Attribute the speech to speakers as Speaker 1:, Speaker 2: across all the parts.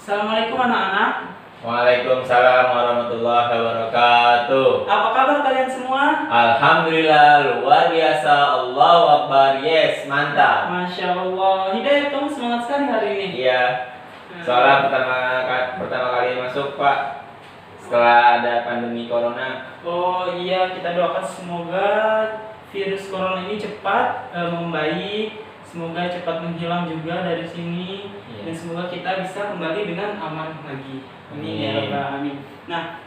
Speaker 1: Assalamualaikum anak-anak.
Speaker 2: Waalaikumsalam warahmatullahi wabarakatuh.
Speaker 1: Apa kabar kalian semua?
Speaker 2: Alhamdulillah, luar biasa. Allahu Akbar. Yes, mantap.
Speaker 1: Masya Allah. Hidayat, kamu semangat sekali hari ini.
Speaker 2: Iya. Soalnya pertama kali masuk, Pak, setelah ada pandemi corona.
Speaker 1: Oh iya, kita doakan semoga virus corona ini cepat membaik, semoga cepat menghilang juga dari sini, dan semoga kita bisa kembali dengan aman lagi. Amin ya rabbal alamin. Nah,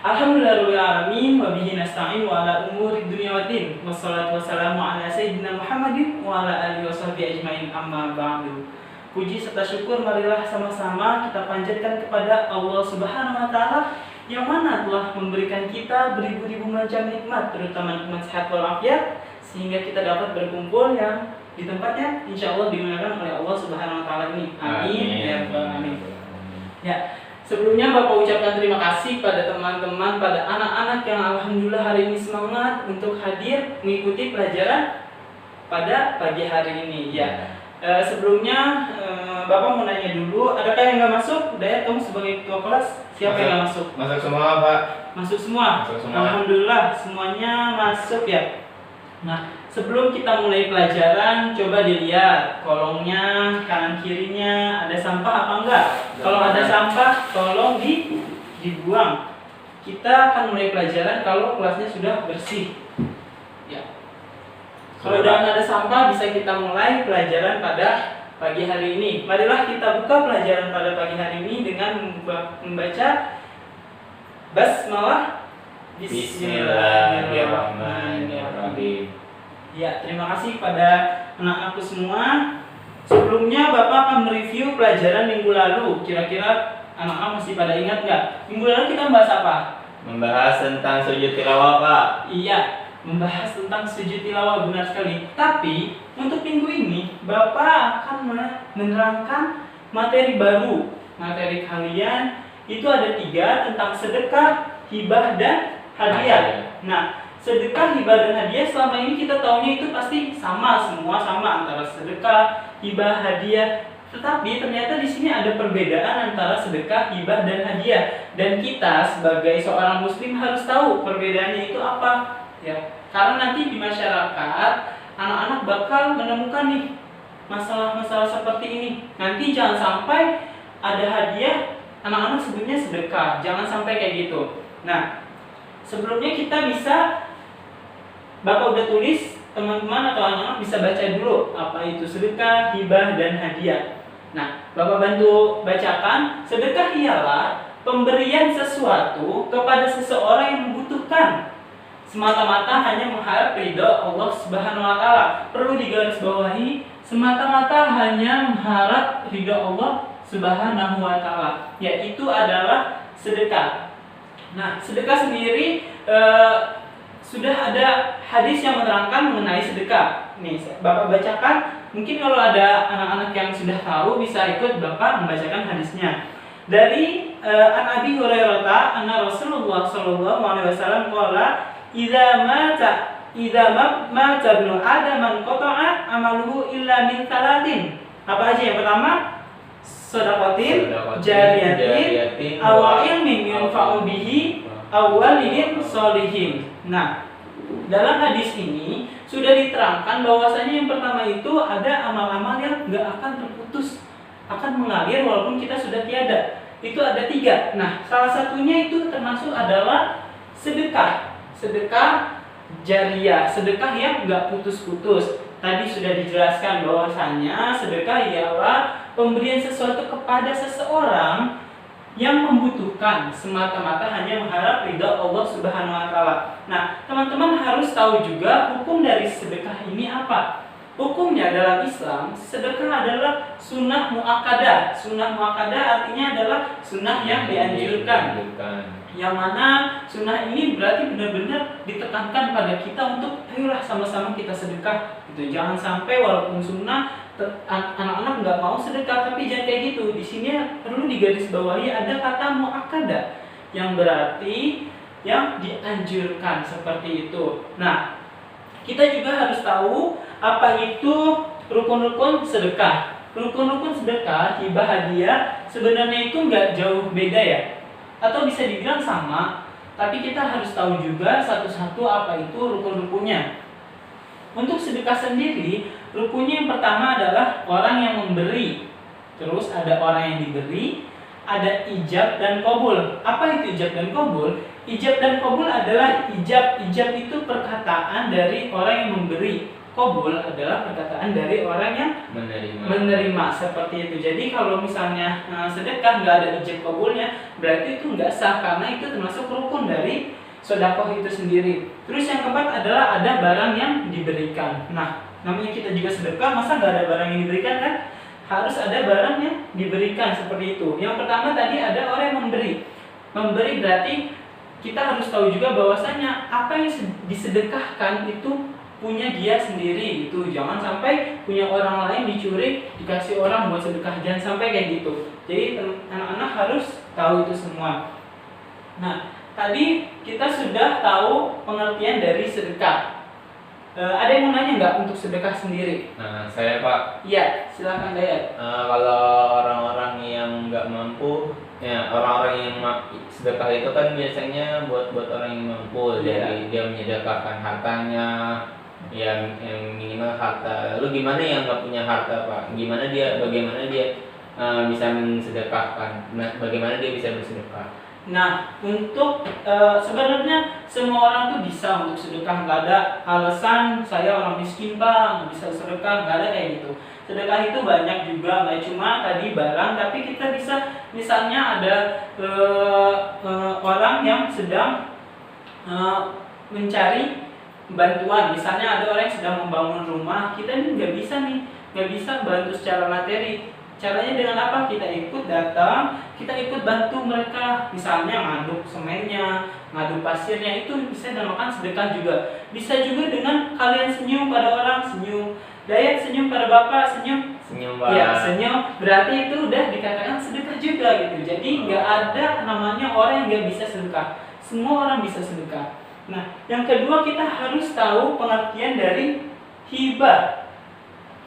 Speaker 1: alhamdulillahirabbil alamin wa bihi nasta'in wa ala umuri dunya waddin. Wassalatu wassalamu ala sayyidina Muhammadin wa ala alihi washabbihi ajmain, amma ba'du. Puji serta syukur marilah sama-sama kita panjatkan kepada Allah Subhanahu wa taala yang mana telah memberikan kita beribu-ribu macam nikmat, terutama nikmat sehat walafiat, sehingga kita dapat berkumpul yang di tempatnya insyaallah dimuliakan oleh Allah Subhanahu wa taala ini. Amin ya rabbal alamin. Ya, sebelumnya Bapak ucapkan terima kasih pada teman-teman, pada anak-anak yang alhamdulillah hari ini semangat untuk hadir mengikuti pelajaran pada pagi hari ini. Ya, sebelumnya Bapak mau nanya dulu, adakah yang nggak masuk? Dayat, kamu sebagai ketua kelas, siapa yang nggak masuk?
Speaker 2: Masuk semua, Pak.
Speaker 1: Masuk semua?
Speaker 2: Masuk semua.
Speaker 1: Alhamdulillah, semuanya masuk ya. Nah, sebelum kita mulai pelajaran, coba dilihat kolongnya, kanan kirinya ada sampah apa enggak? Kalau ada sampah, tolong dibuang. Kita akan mulai pelajaran kalau kelasnya sudah bersih. Ya. Kalau udah nggak ada sampah, bisa kita mulai pelajaran pada pagi hari ini. Marilah kita buka pelajaran pada pagi hari ini dengan membaca basmalah. Bismillahirrahmanirrahim. Ya, terima kasih pada anak-anakku semua. Sebelumnya Bapak akan mereview pelajaran minggu lalu. Kira-kira anak-anak masih pada ingat nggak? Minggu lalu kita membahas apa?
Speaker 2: Membahas tentang sujud tilawah, Pak.
Speaker 1: Iya, membahas tentang sujud tilawah, benar sekali. Tapi untuk minggu ini Bapak akan menerangkan materi baru. Materi kalian itu ada 3 tentang sedekah, hibah, dan hadiah. Nah, sedekah, hibah, dan hadiah selama ini kita tahunya itu pasti sama, semua sama antara sedekah, hibah, hadiah. Tetapi ternyata di sini ada perbedaan antara sedekah, hibah, dan hadiah. Dan kita sebagai seorang muslim harus tahu perbedaannya itu apa. Ya, karena nanti di masyarakat anak-anak bakal menemukan nih masalah-masalah seperti ini. Nanti jangan sampai ada hadiah, anak-anak sebutnya sedekah. Jangan sampai kayak gitu. Nah, sebelumnya kita bisa, Bapak udah tulis, teman-teman atau anak-anak bisa baca dulu apa itu sedekah, hibah, dan hadiah. Nah, Bapak bantu bacakan. Sedekah ialah pemberian sesuatu kepada seseorang yang membutuhkan, semata-mata hanya mengharap ridho Allah Subhanahu wa taala. Perlu digarisbawahi, semata-mata hanya mengharap ridho Allah Subhanahu wa taala, yaitu adalah sedekah. Nah, sedekah sendiri sudah ada hadis yang menerangkan mengenai sedekah. Nih, Bapak bacakan. Mungkin kalau ada anak-anak yang sudah tahu bisa ikut Bapak membacakan hadisnya. Dari An Abi Hurairah anna Rasulullah sallallahu alaihi wasallam qala idza mata ibnu adam qata'a amaluhu illa min talatin. Apa aja yang pertama? Sedaqatin jariyatin aw ilmin yunfa'u bihi aw walidin sholihin. Nah, dalam hadis ini sudah diterangkan bahwasanya yang pertama itu ada amal-amal yang nggak akan terputus, akan mengalir walaupun kita sudah tiada. Itu ada 3. Nah, salah satunya itu termasuk adalah sedekah. Sedekah jariyah, sedekah yang nggak putus-putus. Tadi sudah dijelaskan bahwasanya sedekah ialah pemberian sesuatu kepada seseorang yang membutuhkan, semata-mata hanya mengharap ridha Allah Subhanahu wa taala. Nah, teman-teman harus tahu juga hukum dari sedekah ini apa. Hukumnya dalam Islam, sedekah adalah sunnah muakkadah. Sunnah muakkadah artinya adalah sunnah yang dianjurkan. Yang mana sunnah ini berarti benar-benar ditekankan pada kita untuk ayolah sama-sama kita sedekah. Gitu. Jangan sampai walaupun sunnah anak-anak nggak mau sedekah, tapi jangan kayak gitu. Di sini perlu digarisbawahi ada kata muakkadah yang berarti yang dianjurkan seperti itu. Nah, kita juga harus tahu apa itu rukun-rukun sedekah. rukun-rukun sedekah, hibah, hadiah sebenarnya itu nggak jauh beda ya, atau bisa dibilang sama, tapi kita harus tahu juga satu-satu apa itu rukun-rukunnya. Untuk sedekah sendiri, rukunnya yang pertama adalah orang yang memberi, terus ada orang yang diberi, ada ijab dan qabul. Apa itu ijab dan qabul? Ijab dan qabul adalah ijab itu perkataan dari orang yang memberi. Qabul adalah perkataan dari orang yang menerima seperti itu. Jadi kalau misalnya sedekah nggak ada ijab qabulnya, berarti itu nggak sah karena itu termasuk rukun dari sedekah itu sendiri. Terus yang keempat adalah ada barang yang diberikan. Nah, namanya kita juga sedekah, masa nggak ada barang yang diberikan kan? Harus ada barang yang diberikan seperti itu. Yang pertama tadi ada orang yang memberi. Memberi berarti kita harus tahu juga bahwasanya apa yang disedekahkan itu punya dia sendiri gitu. Jangan sampai punya orang lain dicuri dikasih orang buat sedekah, jangan sampai kayak gitu. Jadi anak-anak harus tahu itu semua. Nah, tadi kita sudah tahu pengertian dari sedekah. Ada yang mau nanya nggak untuk sedekah sendiri?
Speaker 2: Nah, saya Pak.
Speaker 1: Iya, silakan Dayat.
Speaker 2: Kalau orang-orang yang nggak mampu, ya orang-orang yang sedekah itu kan biasanya buat orang yang mampu, jadi dia menyedekahkan hartanya, yang minimal harta. Lalu gimana yang nggak punya harta Pak? Bagaimana dia bisa mensedekahkan? Nah, bagaimana dia bisa bersedekah?
Speaker 1: Nah, untuk sebenarnya semua orang tuh bisa untuk sedekah, nggak ada alasan saya orang miskin Pak nggak bisa sedekah, nggak ada kayak gitu. Sedekah itu banyak juga, nggak cuma tadi barang, tapi kita bisa misalnya ada orang yang sedang mencari bantuan, misalnya ada orang yang sedang membangun rumah, kita ini nggak bisa bantu secara materi. Caranya dengan apa? Kita ikut datang, kita ikut bantu mereka, misalnya ngaduk semennya, ngaduk pasirnya, itu bisa dinamakan sedekah juga. Bisa juga dengan kalian senyum pada orang, senyum. Dayat senyum pada bapak, senyum.
Speaker 2: Senyum Pak.
Speaker 1: Ya, senyum. Berarti itu udah dikatakan sedekah juga gitu. Jadi nggak ada namanya orang yang nggak bisa sedekah. Semua orang bisa sedekah. Nah, yang kedua kita harus tahu pengertian dari hibah.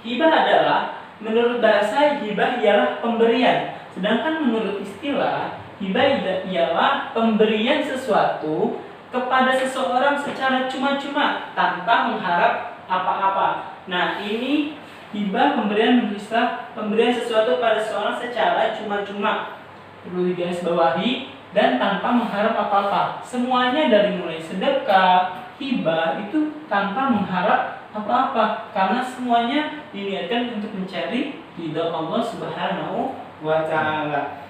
Speaker 1: Hibah adalah, menurut bahasa hibah ialah pemberian. Sedangkan menurut istilah, hibah ialah pemberian sesuatu kepada seseorang secara cuma-cuma tanpa mengharap apa-apa. Nah, ini hibah, pemberian menurut istilah, pemberian sesuatu pada seseorang secara cuma-cuma. Perlu digarisbawahi, dan tanpa mengharap apa-apa. Semuanya dari mulai sedekah, hibah itu tanpa mengharap apa-apa, karena semuanya diniatkan untuk mencari ridha Allah Subhanahu wa Ta'ala.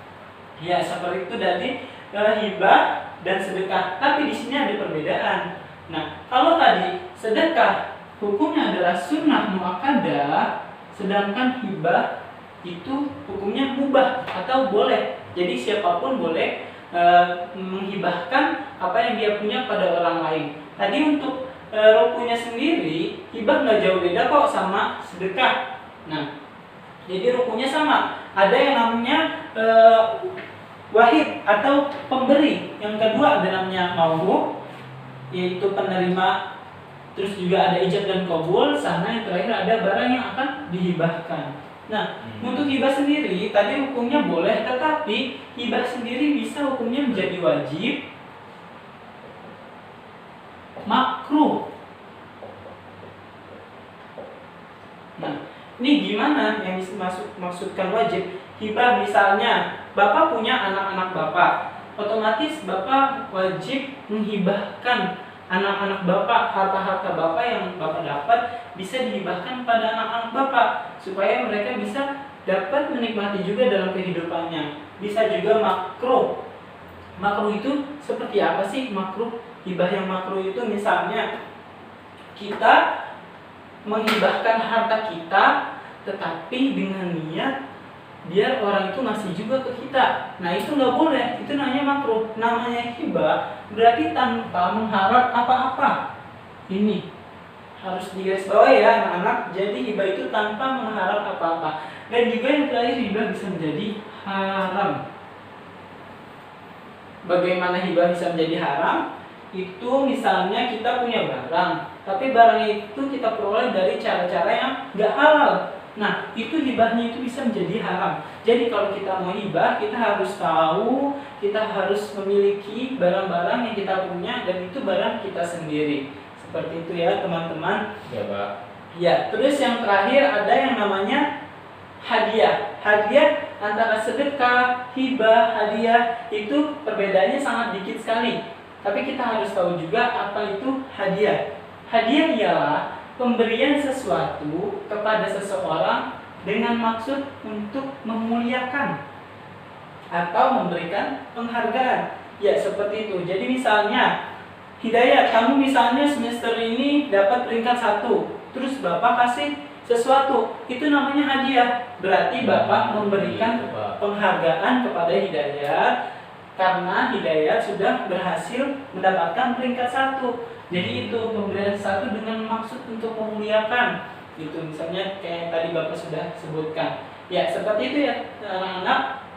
Speaker 1: Ya, seperti itu tadi hibah dan sedekah. Tapi di sini ada perbedaan. Nah, kalau tadi sedekah hukumnya adalah sunnah muakkadah, sedangkan hibah itu hukumnya mubah atau boleh. Jadi siapapun boleh menghibahkan apa yang dia punya pada orang lain. Tadi untuk rukunnya sendiri, hibah nggak jauh beda kok sama sedekah. Nah, jadi rukunnya sama. Ada yang namanya wahid atau pemberi. Yang kedua ada namanya mauhub, yaitu penerima. Terus juga ada ijab dan qabul. Sana yang terakhir ada barang yang akan dihibahkan. Nah, untuk hibah sendiri tadi hukumnya boleh, tetapi hibah sendiri bisa hukumnya menjadi wajib, makruh. Nah, ini gimana yang maksudkan wajib? Hibah misalnya Bapak punya anak-anak Bapak, otomatis Bapak wajib menghibahkan anak-anak Bapak, harta-harta Bapak yang Bapak dapat bisa dihibahkan pada anak-anak Bapak supaya mereka bisa dapat menikmati juga dalam kehidupannya. Bisa juga makruh. Makruh itu seperti apa sih makruh? Hibah yang makruh itu misalnya kita menghibahkan harta kita tetapi dengan niat biar orang itu ngasih juga ke kita. Nah, itu nggak boleh, itu namanya makruh. Namanya hibah berarti tanpa mengharap apa-apa. Ini harus digarisbawahi ya anak-anak. Jadi hibah itu tanpa mengharap apa-apa. Dan juga yang terakhir, hibah bisa menjadi haram. Bagaimana hibah bisa menjadi haram? Itu misalnya kita punya barang, tapi barang itu kita peroleh dari cara-cara yang nggak halal. Nah, itu hibahnya itu bisa menjadi haram. Jadi kalau kita mau hibah, kita harus tahu, kita harus memiliki barang-barang yang kita punya dan itu barang kita sendiri. Seperti itu ya teman-teman.
Speaker 2: Ya Pak.
Speaker 1: Ya, terus yang terakhir ada yang namanya hadiah. Hadiah antara sedekah, hibah, hadiah itu perbedaannya sangat dikit sekali. Tapi kita harus tahu juga apa itu hadiah. Hadiah ialah pemberian sesuatu kepada seseorang dengan maksud untuk memuliakan atau memberikan penghargaan. Ya, seperti itu. Jadi misalnya Hidayat, kamu misalnya semester ini dapat peringkat 1, terus Bapak kasih sesuatu, itu namanya hadiah. Berarti Bapak memberikan penghargaan kepada Hidayat karena Hidayat sudah berhasil mendapatkan peringkat 1. Jadi itu pemberian 1 dengan maksud untuk memuliakan. Itu misalnya kayak tadi Bapak sudah sebutkan. Ya, seperti itu ya anak-anak.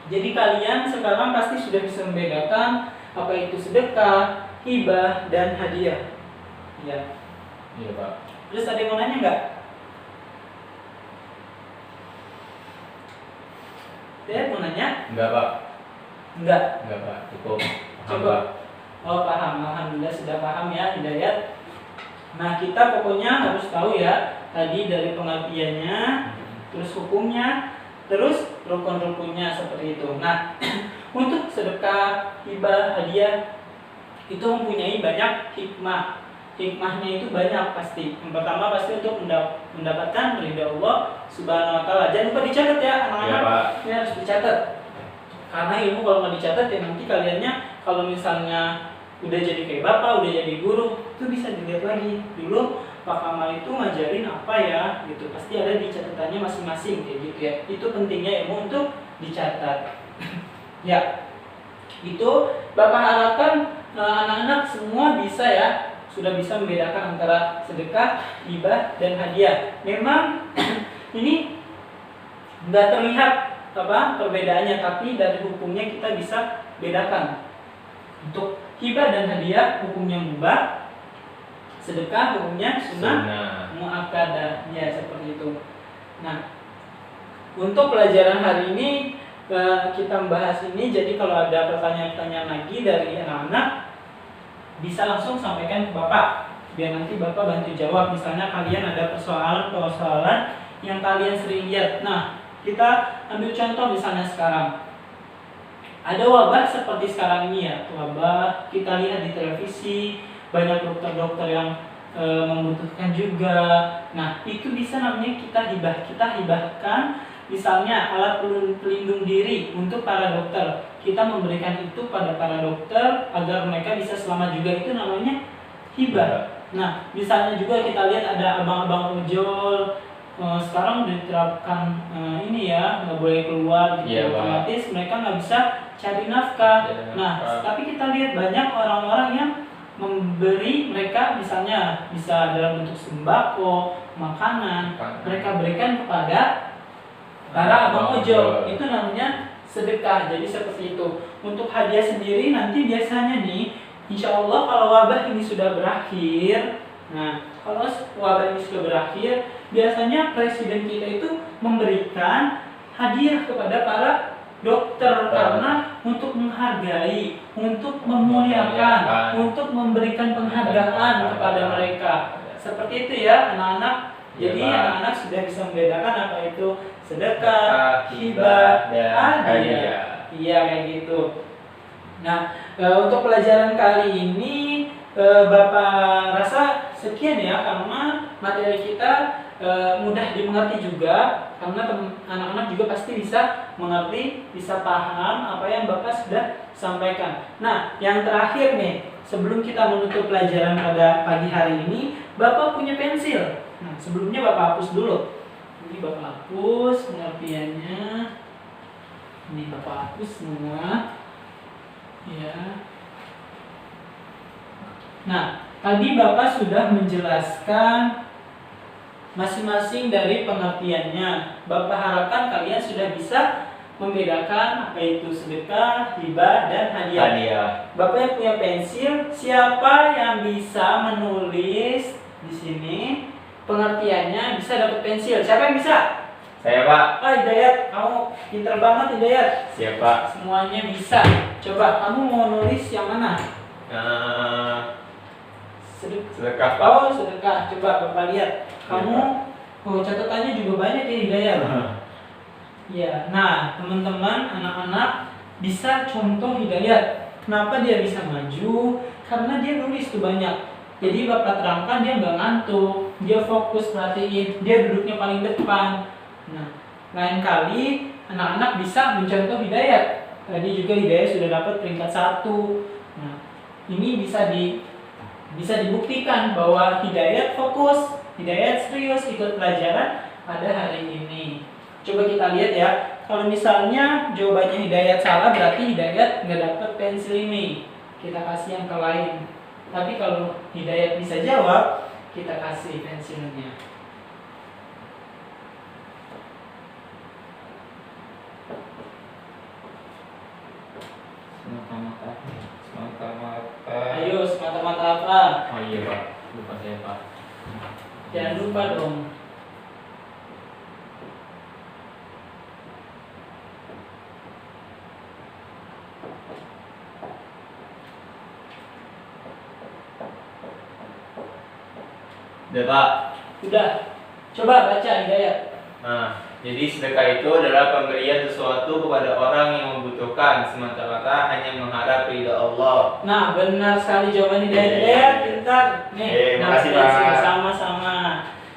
Speaker 1: Jadi kalian sekarang pasti sudah bisa membedakan apa itu sedekah, hibah, dan hadiah. Ya.
Speaker 2: Iya Pak.
Speaker 1: Terus ada yang mau nanya nggak? Mau nanya?
Speaker 2: Enggak Pak.
Speaker 1: Enggak.
Speaker 2: Enggak Pak. Cukup.
Speaker 1: Cukup. Oh paham. Alhamdulillah sudah paham ya Hidayat. Nah kita pokoknya harus tahu ya tadi dari pengertiannya, terus hukumnya, terus rukun-rukunnya seperti itu. Nah untuk sedekah, hibah, hadiah itu mempunyai banyak hikmah. Hikmahnya itu banyak pasti. Yang pertama pasti untuk mendapatkan ridha Allah Subhanahu wa taala. Jangan lupa dicatat ya anak-anak.
Speaker 2: Ya,
Speaker 1: ini harus dicatat. Karena ilmu kalau nggak dicatat ya nanti kaliannya kalau misalnya udah jadi kayak bapak, udah jadi guru, itu bisa dilihat lagi. Dulu Pak Kamal itu ngajarin apa ya, gitu. Pasti ada di catatannya masing-masing kayak gitu ya. Itu pentingnya ilmu untuk dicatat. Ya. Itu Bapak harapkan anak-anak semua bisa ya, sudah bisa membedakan antara sedekah, hibah, dan hadiah. Memang ini nggak terlihat apa perbedaannya, tapi dari hukumnya kita bisa bedakan. Untuk hibah dan hadiah hukumnya mubah, sedekah hukumnya sunnah muakkadah, ya seperti itu. Nah, untuk pelajaran hari ini kita membahas ini. Jadi kalau ada pertanyaan-pertanyaan lagi dari anak-anak bisa langsung sampaikan ke Bapak, biar nanti Bapak bantu jawab. Misalnya kalian ada persoalan yang kalian sering lihat. Nah, kita ambil contoh misalnya sekarang ada wabah seperti sekarang ini ya, wabah kita lihat di televisi, banyak dokter-dokter yang membutuhkan juga. Nah, itu bisa namanya kita hibahkan. Misalnya alat pelindung diri untuk para dokter, kita memberikan itu pada para dokter agar mereka bisa selamat juga, itu namanya hibah. Nah, misalnya juga kita lihat ada abang-abang ojol, sekarang udah diterapkan ini ya, nggak boleh keluar gitu, otomatis mereka nggak bisa cari nafkah. Nah, tapi kita lihat banyak orang-orang yang memberi mereka, misalnya bisa dalam bentuk sembako, makanan, mereka berikan kepada para abang ojol, itu namanya sedekah. Jadi seperti itu. Untuk hadiah sendiri nanti biasanya nih, insya Allah kalau wabah ini sudah berakhir, nah kalau wabah ini sudah berakhir, biasanya presiden kita itu memberikan hadiah kepada para dokter karena untuk menghargai, untuk memuliakan, untuk memberikan penghargaan kepada mereka. Seperti itu ya anak-anak. Jadi anak-anak sudah bisa membedakan apa itu sedekah, hibah, dan hadiah. Iya kayak gitu. Nah, untuk pelajaran kali ini Bapak rasa sekian ya, karena materi kita mudah dimengerti juga, karena anak-anak juga pasti bisa mengerti, bisa paham apa yang Bapak sudah sampaikan. Nah, yang terakhir nih, sebelum kita menutup pelajaran pada pagi hari ini, Bapak punya pensil. Nah, sebelumnya Bapak hapus dulu. Ini Bapak hapus pengertiannya. Ini Bapak hapus semua. Ya. Nah, tadi Bapak sudah menjelaskan masing-masing dari pengertiannya. Bapak harapkan kalian sudah bisa membedakan apa itu sedekah, hibah, dan hadiah. Bapak yang punya pensil, siapa yang bisa menulis di sini pengertiannya bisa dapat pensil. Siapa yang bisa?
Speaker 2: Saya Pak.
Speaker 1: Oh, Hidayat, kamu pinter banget Hidayat.
Speaker 2: Siap Pak.
Speaker 1: Semuanya bisa. Coba kamu mau nulis yang mana?
Speaker 2: Sedekah Pak.
Speaker 1: Oh, sedekah. Coba Bapak lihat. Kamu, oh catatannya juga banyak ya Hidayat. Ya, nah teman-teman, anak-anak bisa contoh Hidayat. Kenapa dia bisa maju? Karena dia nulis tuh banyak. Jadi Bapak terangkan dia nggak ngantuk, dia fokus perhatiin, dia duduknya paling depan. Nah, lain kali anak-anak bisa mencontoh Hidayat. Tadi juga Hidayat sudah dapat peringkat 1. Nah, ini bisa dibuktikan bahwa Hidayat fokus, Hidayat serius ikut pelajaran pada hari ini. Coba kita lihat ya. Kalau misalnya jawabannya Hidayat salah, berarti Hidayat nggak dapat pensil ini. Kita kasih yang ke lain. Tapi kalau Hidayat bisa jawab, kita kasih pensilnya.
Speaker 2: Semata-mata.
Speaker 1: Ayo, semata-mata apa?
Speaker 2: Oh iya Pak, lupa saya Pak.
Speaker 1: Jangan lupa dong.
Speaker 2: Udah Pak.
Speaker 1: Udah. Coba baca Hidayat.
Speaker 2: Nah, jadi sedekah itu adalah pemberian sesuatu kepada orang yang membutuhkan semata-mata hanya mengharap ridha Allah.
Speaker 1: Nah, benar sekali jawaban Hidayat, pintar. Nih,
Speaker 2: makasih, Pak.
Speaker 1: sama-sama.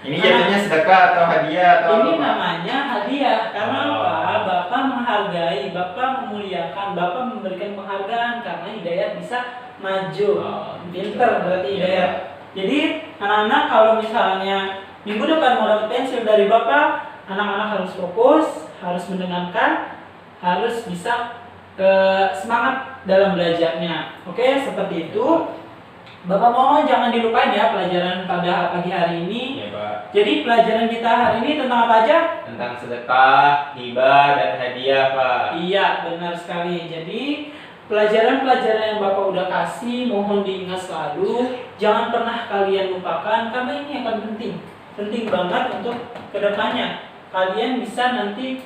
Speaker 2: Ini jatuhnya sedekah atau hadiah atau
Speaker 1: Ini
Speaker 2: apa, Pak?
Speaker 1: namanya hadiah. Karena
Speaker 2: Oh.
Speaker 1: apa? Bapak menghargai, Bapak memuliakan, Bapak memberikan penghargaan karena Hidayat bisa maju.
Speaker 2: Oh,
Speaker 1: Pintar berarti
Speaker 2: iya.
Speaker 1: Hidayat. Jadi, anak-anak kalau misalnya minggu depan mau dapat pensil dari Bapak, anak-anak harus fokus, harus mendengarkan, harus bisa semangat dalam belajarnya. Oke, seperti itu. Bapak mohon jangan dilupain ya pelajaran pada pagi hari ini.
Speaker 2: Iya, Pak.
Speaker 1: Jadi pelajaran kita hari ini tentang apa aja?
Speaker 2: Tentang sedekah, hibah, dan hadiah, Pak.
Speaker 1: Iya, benar sekali. Jadi pelajaran-pelajaran yang Bapak udah kasih mohon diingat selalu. Jangan pernah kalian lupakan karena ini akan penting. Penting banget untuk kedepannya. Kalian bisa nanti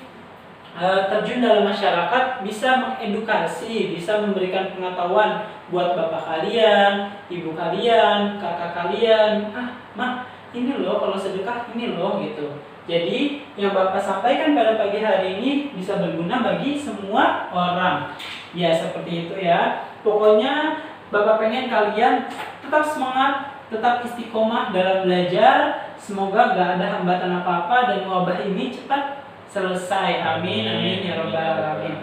Speaker 1: terjun dalam masyarakat, bisa mengedukasi, bisa memberikan pengetahuan buat bapak kalian, ibu kalian, kakak kalian. Mak, ini loh kalau sedekah ini loh gitu. Jadi yang Bapak sampaikan pada pagi hari ini bisa berguna bagi semua orang. Ya seperti itu ya. Pokoknya Bapak pengen kalian tetap semangat, tetap istiqomah dalam belajar. Semoga gak ada hambatan apa-apa dan wabah ini cepat selesai. Amin, amin ya robbal alamin.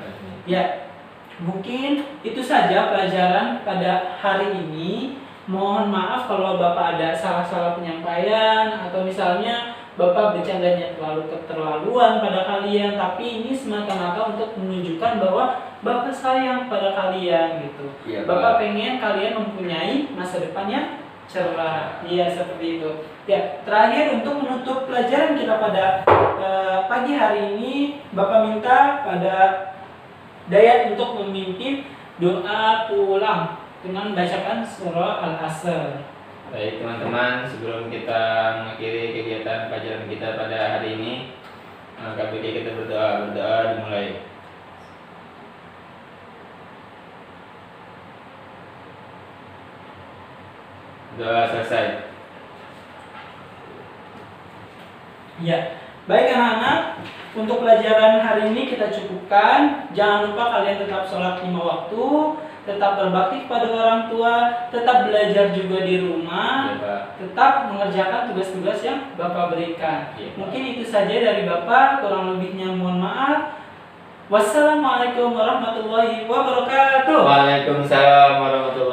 Speaker 1: Ya, mungkin itu saja pelajaran pada hari ini. Mohon maaf kalau Bapak ada salah-salah penyampaian atau misalnya Bapak bercandanya terlalu keterlaluan pada kalian, tapi ini semata-mata untuk menunjukkan bahwa Bapak sayang pada kalian gitu.
Speaker 2: Iya,
Speaker 1: Bapak pengen kalian mempunyai masa depan yang cerah. Iya, seperti itu. Ya, terakhir untuk menutup pelajaran kita pada pagi hari ini, Bapak minta pada Dayat untuk memimpin doa pulang dengan bacakan surah Al-Asr.
Speaker 2: Baik teman-teman, sebelum kita mengakhiri kegiatan pelajaran kita pada hari ini, KBG kita berdoa dimulai. Doa selesai.
Speaker 1: Ya, baik anak-anak, untuk pelajaran hari ini kita cukupkan. Jangan lupa kalian tetap sholat 5 waktu, tetap berbakti kepada orang tua, tetap belajar juga di rumah,
Speaker 2: Ya, Pak.
Speaker 1: tetap mengerjakan tugas-tugas yang Bapak berikan.
Speaker 2: Ya, Pak.
Speaker 1: Mungkin itu saja dari Bapak, kurang lebihnya mohon maaf. Wassalamualaikum warahmatullahi wabarakatuh.
Speaker 2: Waalaikumsalam warahmatullahi